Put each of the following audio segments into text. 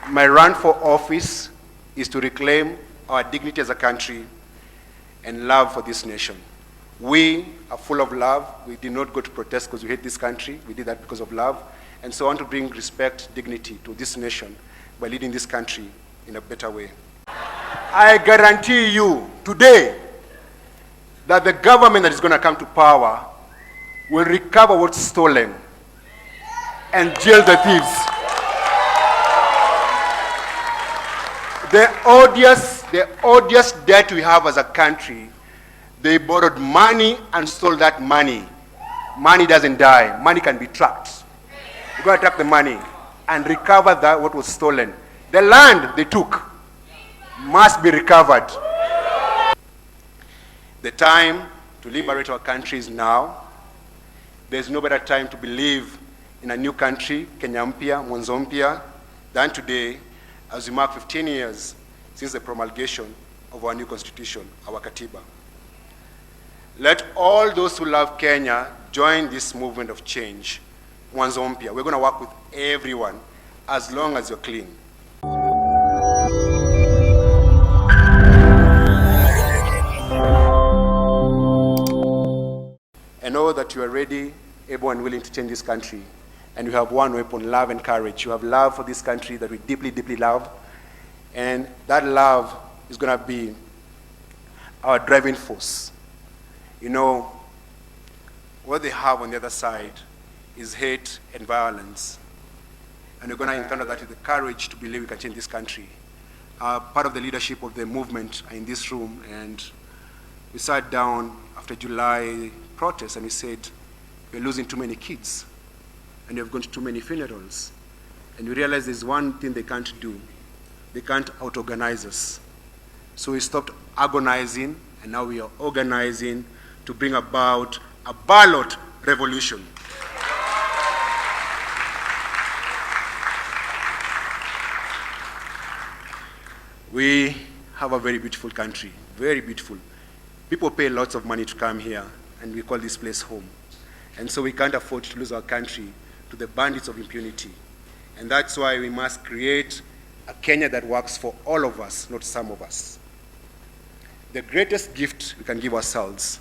My run for office is to reclaim our dignity as a country and love for this nation. We are full of love. We did not go to protest because we hate this country. We did that because of love. And so I want to bring respect, dignity to this nation by leading this country in a better way. I guarantee you today that the government that is going to come to power will recover what's stolen and jail the thieves. The odious debt we have as a country, they borrowed money and stole that money. Money doesn't die. Money can be tracked. You're going to track the money and recover that what was stolen. The land they took must be recovered. The time to liberate our country is now. There's no better time to believe in a new country, Kenya mpya, Mwanzo mpya, than today, as we mark 15 years since the promulgation of our new constitution, our Katiba. Let all those who love Kenya join this movement of change, Mwanzo mpya. We're going to work with everyone as long as you're clean. I know that you are ready, able and willing to change this country. And you have one weapon, love and courage. You have love for this country that we deeply, deeply love. And that love is going to be our driving force. You know, what they have on the other side is hate and violence. And we're going to encounter that with the courage to believe we can change this country. Part of the leadership of the movement are in this room, and we sat down after July protests and we said, we're losing too many kids. And you've gone to too many funerals. And you realize there's one thing they can't do. They can't out-organize us. So we stopped agonizing, and now we are organizing to bring about a ballot revolution. We have a very beautiful country, very beautiful. People pay lots of money to come here, and we call this place home. And so we can't afford to lose our country to the bandits of impunity. And that's why we must create a Kenya that works for all of us, not some of us. The greatest gift we can give ourselves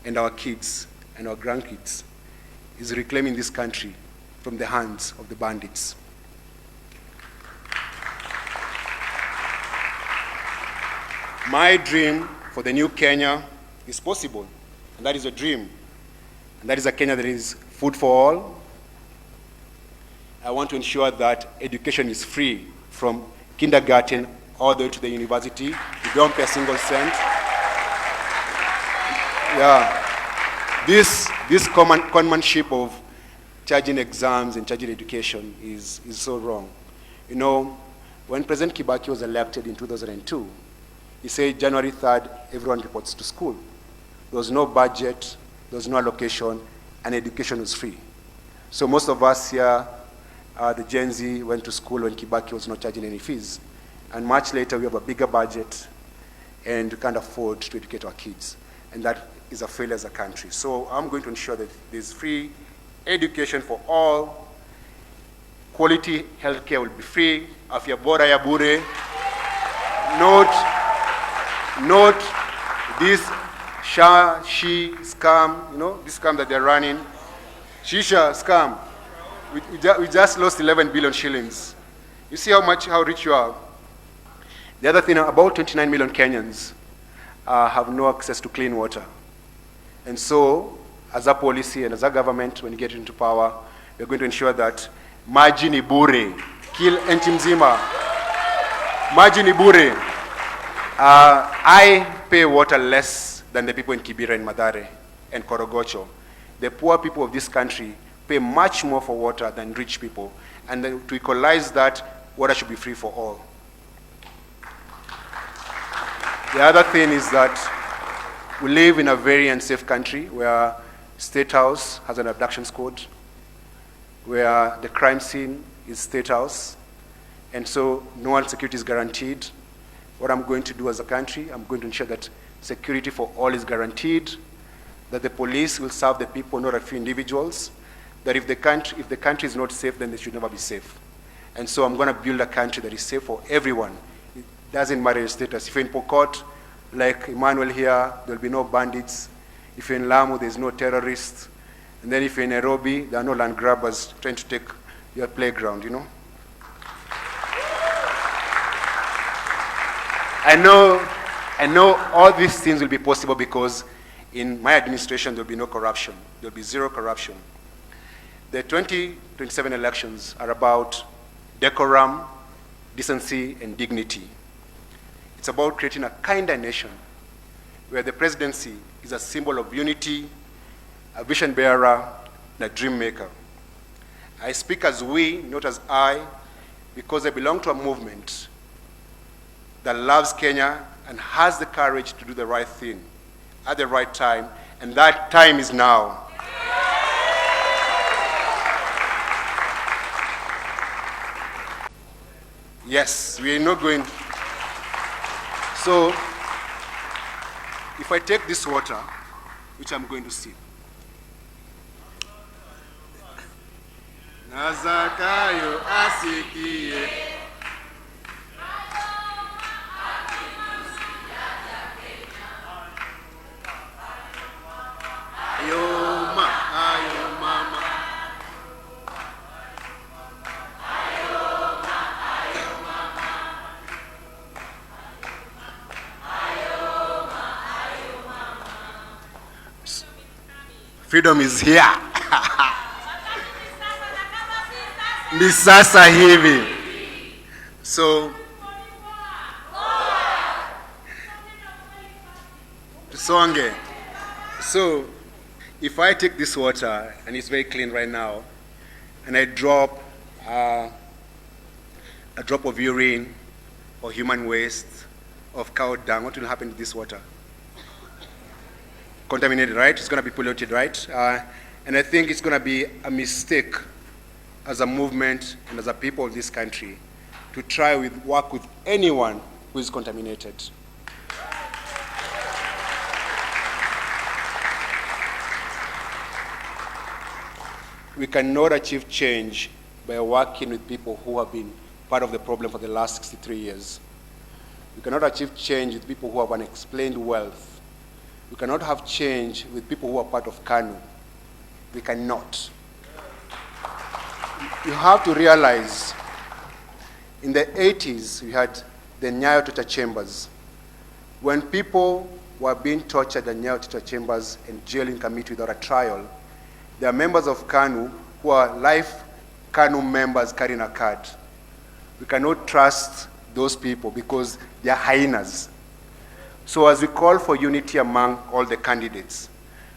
and our kids and our grandkids is reclaiming this country from the hands of the bandits. My dream for the new Kenya is possible, and that is a dream. And that is a Kenya that is food for all. I want to ensure that education is free from kindergarten all the way to the university. You don't pay a single cent. Yeah. This conmanship of charging exams and charging education is so wrong. You know, when President Kibaki was elected in 2002, he said January 3rd, everyone reports to school. There was no budget, there was no allocation, and education was free. So most of us here, the Gen Z, went to school when Kibaki was not charging any fees. And much later, we have a bigger budget, and we can't afford to educate our kids. And that is a failure as a country. So I'm going to ensure that there's free education for all. Quality healthcare will be free. Afya bora ya bure. Not this she scam, you know, this scam that they're running. Shisha scam. We just lost 11 billion shillings. You see how rich you are. The other thing, about 29 million Kenyans have no access to clean water. And so, as a policy and as a government, when you get into power, we're going to ensure that maji ni bure, kill nchi mzima. Maji ni bure. I pay water less than the people in Kibera and Mathare and Korogocho. The poor people of this country pay much more for water than rich people. And then to equalize that, water should be free for all. The other thing is that we live in a very unsafe country where State House has an abduction squad, where the crime scene is State House, and so no one security is guaranteed. What I'm going to do as a country, I'm going to ensure that security for all is guaranteed, that the police will serve the people, not a few individuals, that if the country is not safe, then they should never be safe. And so I'm going to build a country that is safe for everyone. It doesn't matter your status. If you're in Pokot, like Emmanuel here, there'll be no bandits. If you're in Lamu, there's no terrorists. And then if you're in Nairobi, there are no land grabbers trying to take your playground, you know? I know all these things will be possible because in my administration, there'll be no corruption. There'll be zero corruption. The 2027 elections are about decorum, decency, and dignity. It's about creating a kinder nation where the presidency is a symbol of unity, a vision bearer, and a dream maker. I speak as we, not as I, because I belong to a movement that loves Kenya and has the courage to do the right thing at the right time, and that time is now. Yes, we are not going. So, if I take this water, which I'm going to sip, Nazakayo asikie. Freedom is here. Ni sasa hivi. So, tusonge. So, if I take this water, and it's very clean right now, and I drop a drop of urine or human waste of cow dung, what will happen to this water? Contaminated, right? It's going to be polluted, right? And I think it's going to be a mistake as a movement and as a people of this country to try with work with anyone who is contaminated. We cannot achieve change by working with people who have been part of the problem for the last 63 years. We cannot achieve change with people who have unexplained wealth. We cannot have change with people who are part of KANU. We cannot. You have to realize, in the 80s, we had the Nyayo torture chambers. When people were being tortured in Nyayo torture chambers and jailed in Kamiti without a trial, there are members of KANU who are life KANU members carrying a card. We cannot trust those people because they are hyenas. So as we call for unity among all the candidates,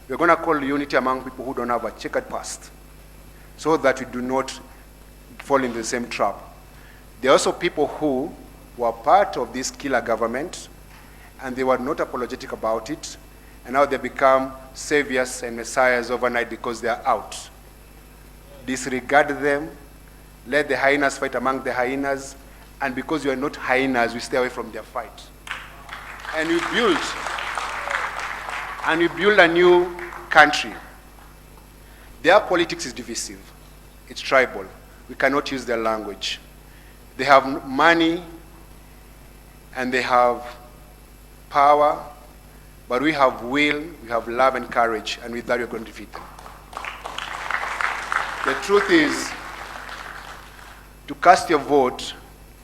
we're going to call unity among people who don't have a checkered past, so that we do not fall into the same trap. There are also people who were part of this killer government, and they were not apologetic about it, and now they become saviors and messiahs overnight because they are out. Disregard them, let the hyenas fight among the hyenas, and because you are not hyenas, we stay away from their fight. And we build a new country. Their politics is divisive. It's tribal. We cannot use their language. They have money and they have power, but we have will, we have love and courage, and with that we're going to defeat them. The truth is, to cast your vote,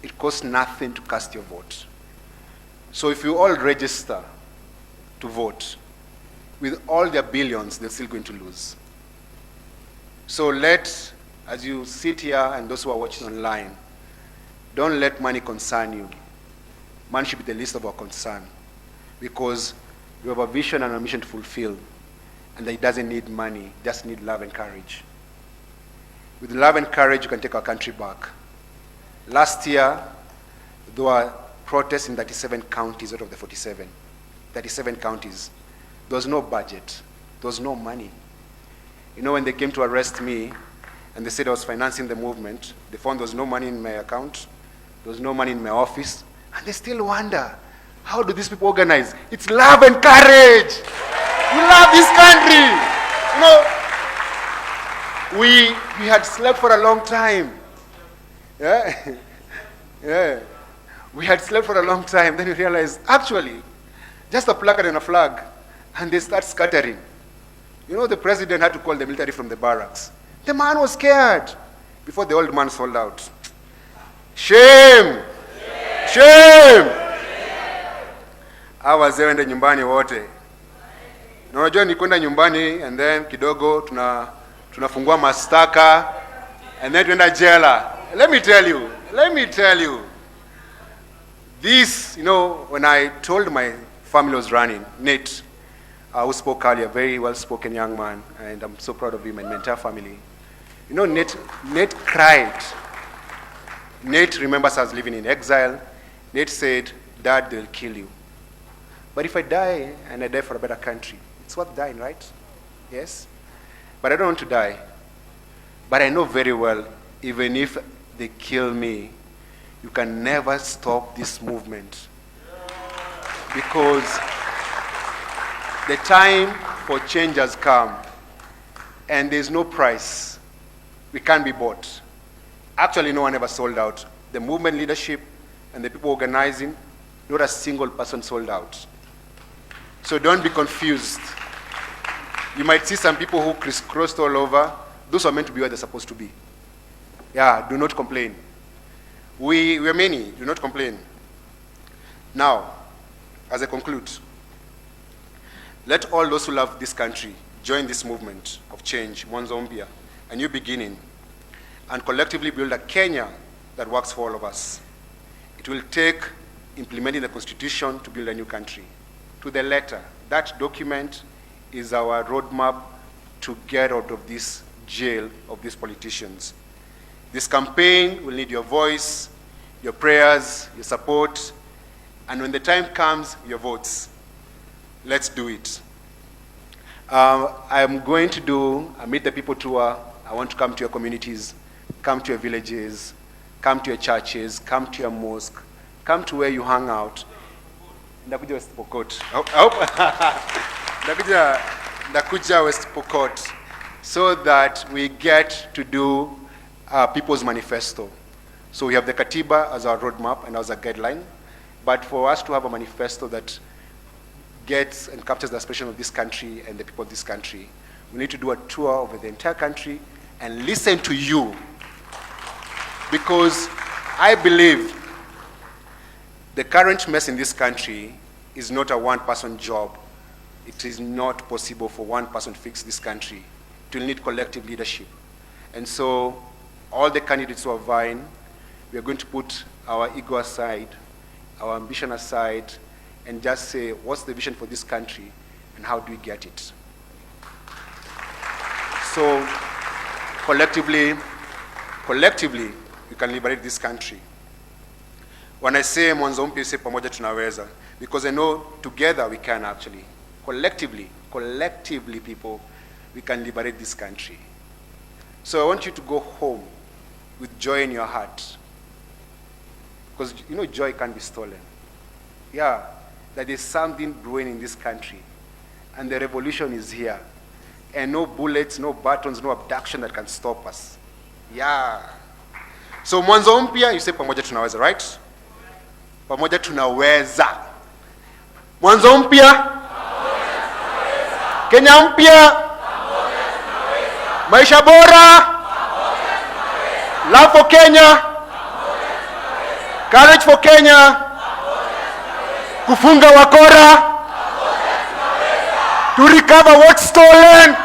it costs nothing to cast your vote. So if you all register to vote, with all their billions, they're still going to lose. So as you sit here and those who are watching online, don't let money concern you. Money should be the least of our concern, because we have a vision and a mission to fulfill, and it doesn't need money, it just needs love and courage. With love and courage, you can take our country back. Last year, there were protests in 37 counties out of the 47. 37 counties. There was no budget. There was no money. You know, when they came to arrest me, and they said I was financing the movement, they found there was no money in my account, there was no money in my office, and they still wonder, how do these people organize? It's love and courage. We love this country. You know, we had slept for a long time. Yeah? Yeah. We had slept for a long time, then we realized, actually, just a placard and a flag, and they start scattering. You know, the president had to call the military from the barracks. The man was scared before the old man sold out. Shame! Shame! Hawa wazee wende nyumbani wote. Na unajua ni kwenda nyumbani and then kidogo tunafungua mastaka and then tuenda jela. Let me tell you. This, you know, when I told my family was running, Nate, who spoke earlier, very well-spoken young man, and I'm so proud of him and my entire family. You know, Nate cried. Nate remembers us living in exile. Nate said, Dad, they'll kill you. But if I die, and I die for a better country, it's worth dying, right? Yes? But I don't want to die. But I know very well, even if they kill me, you can never stop this movement. Because the time for change has come, and there's no price. We can't be bought. Actually, no one ever sold out. The movement leadership and the people organizing, not a single person sold out. So don't be confused. You might see some people who crisscrossed all over. Those are meant to be where they're supposed to be. Yeah, do not complain. We are many, do not complain. Now, as I conclude, let all those who love this country join this movement of change, Mwanzo Mpya, a new beginning, and collectively build a Kenya that works for all of us. It will take implementing the Constitution to build a new country. To the letter, that document is our roadmap to get out of this jail of these politicians. This campaign will need your voice, your prayers, your support, and when the time comes, your votes. Let's do it. I'm going to do a Meet the People tour. I want to come to your communities, come to your villages, come to your churches, come to your mosque, come to where you hang out. Ndakuja West Pokot. Ndakuja West Pokot, so that we get to do People's Manifesto. So we have the Katiba as our roadmap and as a guideline, but for us to have a manifesto that gets and captures the aspiration of this country and the people of this country, we need to do a tour over the entire country and listen to you. Because I believe the current mess in this country is not a one-person job. It is not possible for one person to fix this country. It will need collective leadership. And so all the candidates who are vying, we are going to put our ego aside, our ambition aside, and just say, what's the vision for this country, and how do we get it? So collectively, we can liberate this country. When I say Mwanzo Mpya, I say pamoja tunaweza, because I know together we can actually. Collectively people, we can liberate this country. So I want you to go home with joy in your heart. Because you know joy can't be stolen. Yeah, that there's something brewing in this country. And the revolution is here. And no bullets, no buttons, no abduction that can stop us. Yeah. So Mwanzo Mpya, you say pamoja tunaweza, right? Pamoja tunaweza. Mwanzo Mpya. Kenya mpya. Maisha bora. Love for Kenya. Courage for Kenya. Kufunga wakora. To recover what's stolen.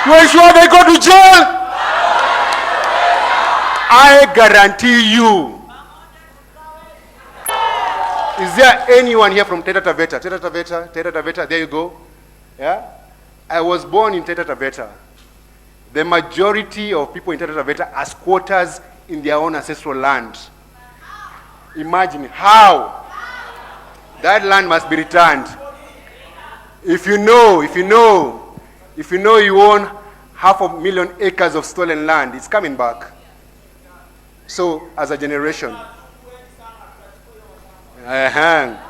To ensure they go to jail. I guarantee you. Is there anyone here from Taita Taveta? Taita Taveta, there you go. Yeah? I was born in Taita Taveta. The majority of people in Taita Taveta are squatters in their own ancestral land. Imagine how that land must be returned. If you know you own 500,000 acres of stolen land, it's coming back. So, as a generation,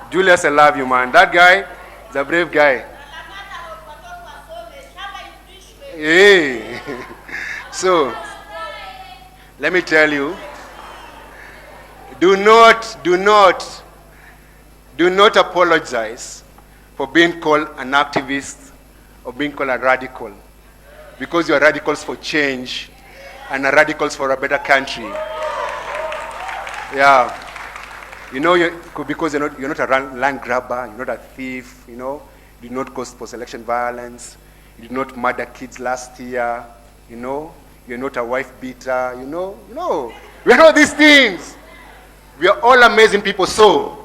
Julius, I love you, man. That guy is a brave guy. Hey. So, let me tell you, do not apologize for being called an activist or being called a radical, because you are radicals for change and are radicals for a better country. Yeah. You know, because you're not a land grabber, you're not a thief, you know, you did not cause post-election violence, you did not murder kids last year, you know, you're not a wife beater, you know, we are all these things. We are all amazing people, so